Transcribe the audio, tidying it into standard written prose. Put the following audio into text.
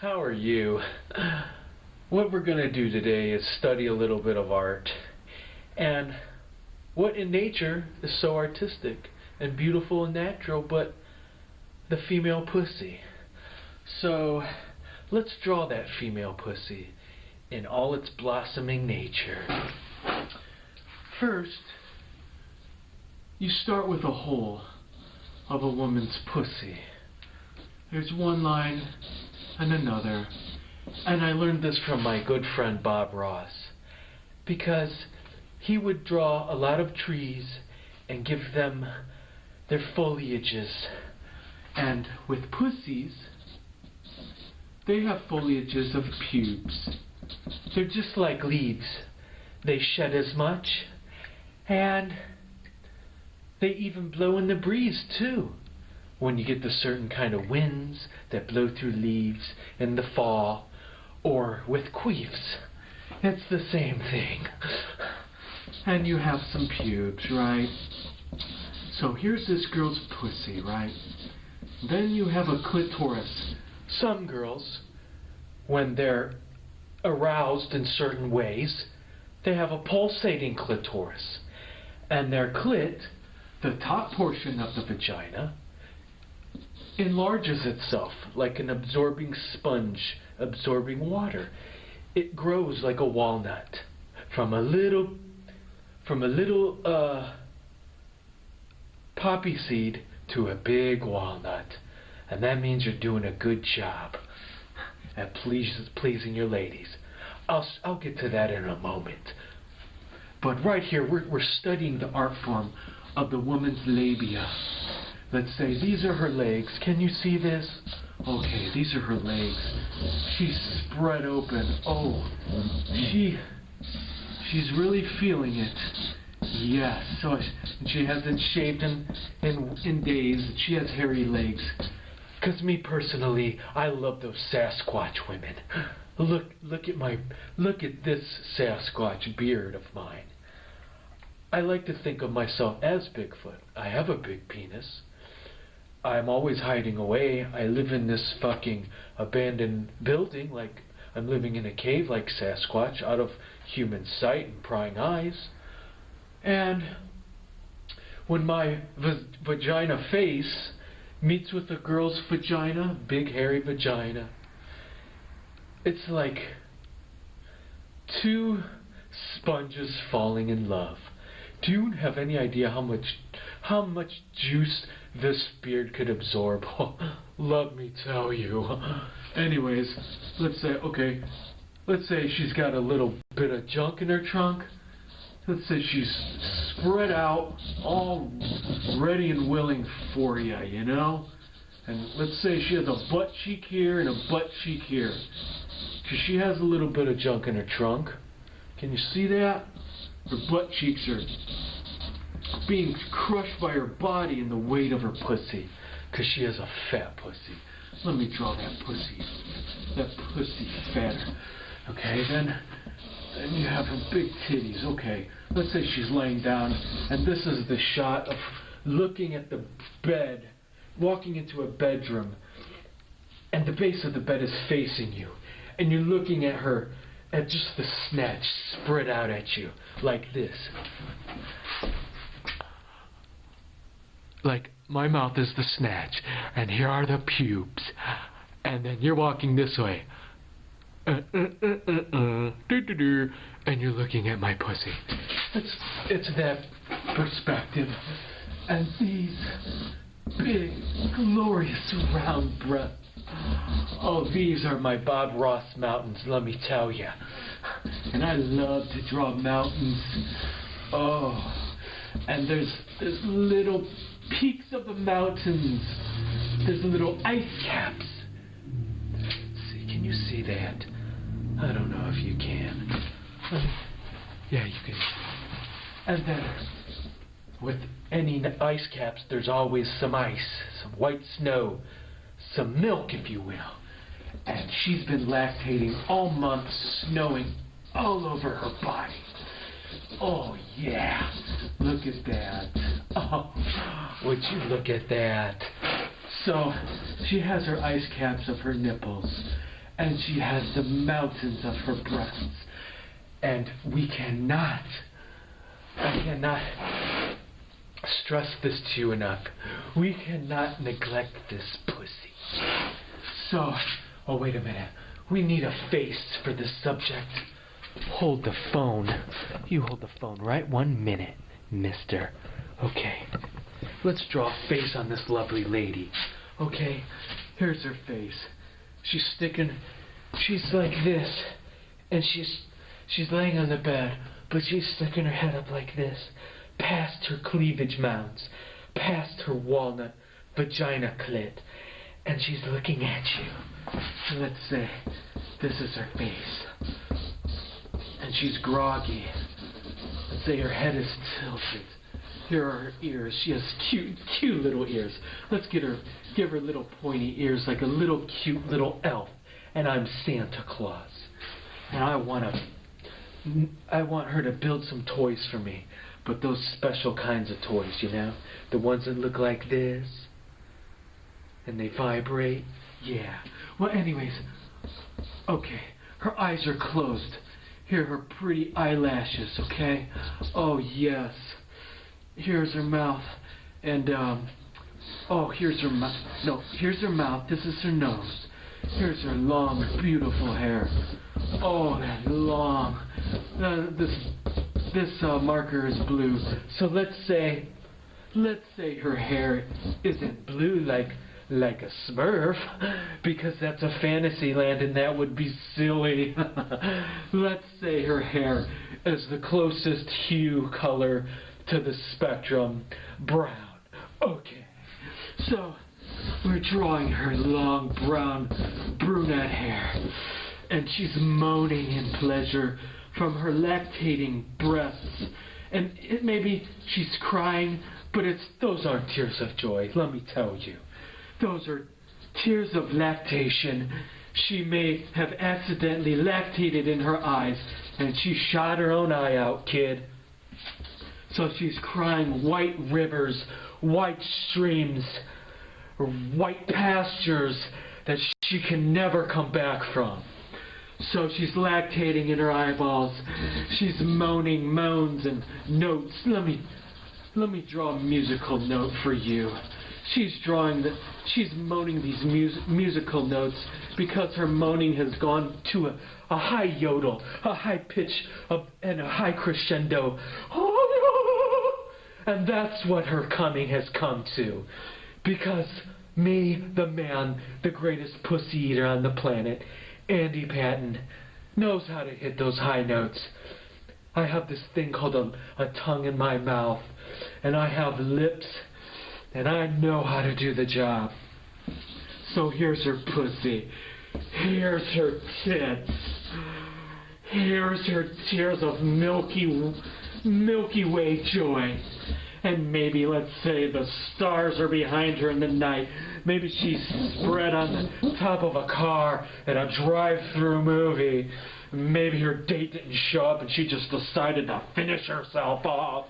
How are you? What we're going to do today is study a little bit of art and what in nature is so artistic and beautiful and natural but the female pussy. So let's draw that female pussy in all its blossoming nature. First, you start with a hole of a woman's pussy. There's one line and another. And I learned this from my good friend Bob Ross, because he would draw a lot of trees and give them their foliages. And with pussies, they have foliages of pubes. They're just like leaves. They shed as much, and they even blow in the breeze too. When you get the certain kind of winds that blow through leaves in the fall, or with queefs, it's the same thing. And you have some pubes, right? So here's this girl's pussy, right? Then you have a clitoris. Some girls, when they're aroused in certain ways, they have a pulsating clitoris. And their clit, the top portion of the vagina, enlarges itself like an absorbing sponge absorbing water. It grows like a walnut from a little poppy seed to a big walnut. And that means you're doing a good job at pleasing your ladies. I'll get to that in a moment. But right here we're studying the art form of the woman's labia. Let's say these are her legs. Can you see this? Okay, these are her legs. She's spread open. Oh, she's really feeling it. Yes. So she hasn't shaved in days. She has hairy legs. 'Cause me personally, I love those Sasquatch women. Look at this Sasquatch beard of mine. I like to think of myself as Bigfoot. I have a big penis. I'm always hiding away. I live in this fucking abandoned building like I'm living in a cave like Sasquatch, out of human sight and prying eyes. And when my vagina face meets with a girl's vagina, big hairy vagina, it's like two sponges falling in love. Do you have any idea how much juice this beard could absorb? Oh, let me tell you. Anyways, let's say she's got a little bit of junk in her trunk. Let's say she's spread out, all ready and willing for you, you know? And let's say she has a butt cheek here and a butt cheek here. Because she has a little bit of junk in her trunk. Can you see that? Her butt cheeks are being crushed by her body and the weight of her pussy. Because she has a fat pussy. Let me draw that pussy. That pussy fatter. Okay, then you have her big titties. Okay, let's say she's laying down, and this is the shot of looking at the bed, walking into a bedroom, and the base of the bed is facing you, and you're looking at her, at just the snatch spread out at you, like this. Like, my mouth is the snatch, and here are the pubes, and then you're walking this way. And you're looking at my pussy. It's that perspective. And these big, glorious round breasts. Oh, these are my Bob Ross mountains, let me tell you. And I love to draw mountains. Oh, and there's little peaks of the mountains. There's little ice caps. See, can you see that? I don't know if you can. Yeah, you can. And then, with any ice caps, there's always some ice, some white snow, some milk, if you will. And she's been lactating all month, snowing all over her body. Oh, yeah. Look at that. Oh, would you look at that? So, she has her ice caps of her nipples. and she has the mountains of her breasts. And I cannot stress this to you enough. We cannot neglect this pussy. So, oh wait a minute. We need a face for this subject. Hold the phone. You hold the phone, right? 1 minute, mister. Okay. Let's draw a face on this lovely lady. Okay, here's her face. She's like this, and she's laying on the bed, but she's sticking her head up like this, past her cleavage mounds, past her walnut vagina clit, and she's looking at you. So let's say this is her face, and she's groggy. Let's say her head is tilted. Here are her ears. She has cute little ears. Let's give her little pointy ears like a little cute little elf. And I'm Santa Claus. And I want her to build some toys for me. But those special kinds of toys, you know? The ones that look like this. And they vibrate. Yeah. Well, anyways. Okay. Her eyes are closed. Here are her pretty eyelashes, okay? Oh, yes. Here's her mouth, and, here's her mouth. No, here's her mouth. This is her nose. Here's her long, beautiful hair. Oh, that long. This marker is blue. So let's say her hair isn't blue like a Smurf, because that's a fantasy land and that would be silly. Let's say her hair is the closest hue color to the spectrum, brown. Okay, so we're drawing her long brown brunette hair, and she's moaning in pleasure from her lactating breasts, and maybe she's crying, but those aren't tears of joy, let me tell you. Those are tears of lactation. She may have accidentally lactated in her eyes, and she shot her own eye out, kid. So she's crying white rivers, white streams, or white pastures that she can never come back from. So she's lactating in her eyeballs. She's moaning moans and notes. Let me draw a musical note for you. She's moaning these musical notes because her moaning has gone to a high yodel, a high pitch, and a high crescendo. And that's what her coming has come to. Because me, the man, the greatest pussy eater on the planet, Andy Patton, knows how to hit those high notes. I have this thing called a tongue in my mouth, and I have lips, and I know how to do the job. So here's her pussy. Here's her tits. Here's her tears of Milky Way joy. And maybe, let's say, the stars are behind her in the night. Maybe she's spread on the top of a car in a drive-through movie. Maybe her date didn't show up and she just decided to finish herself off.